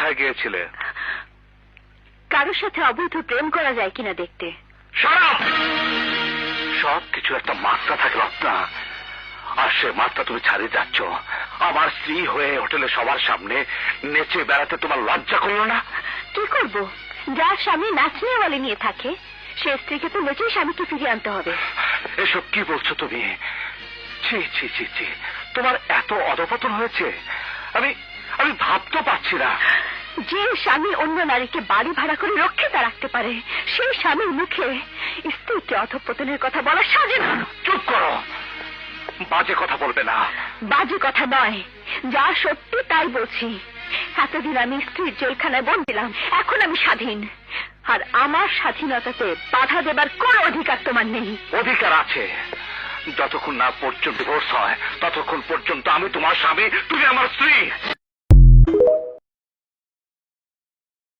কোথায় গিয়েছিলে? কারোর সাথে অবৈধ প্রেম করা যায় কিনা দেখতে। সব কিছু একটা মাত্রা থাকে রত্না, আর সে মাত্রা তুমি ছাড়িয়ে যাচ্ছ। আমার স্ত্রী হয়ে হোটেলে সবার সামনে নেচে বেড়াতে তোমার লজ্জা করলো না? কি করব, যার স্বামী নাচনিয়াওয়ালি নিয়ে থাকে সে স্ত্রীকে তো নেচেই স্বামীকে ফিরিয়ে আনতে হবে। এসব কি বলছো তুমি? ছি ছি ছি ছি, তোমার এত অধপতন হয়েছে আমি আমি ভাবতে পারছি না। যে স্বামী অন্য নারীকে বাড়ি ভাড়া করে রক্ষিতা রাখতে পারে সেই স্বামীর মুখে স্ত্রীকে অধপতনের কথা বলা সাজে না। চুপ করো, বাজে কথা বলবে না। বাজে কথা নয়, যা সত্যি তাই বলছি। এতদিন আমি স্ত্রীর জেলখানায় বন্দিলাম, এখন আমি স্বাধীন, আর আমার স্বাধীনতাতে বাধা দেবার কোন অধিকার তোমার নেই। অধিকার আছে, যতক্ষণ না পর্যন্ত ডিভোর্স হয় ততক্ষণ পর্যন্ত আমি তোমার স্বামী, তুমি আমার স্ত্রী।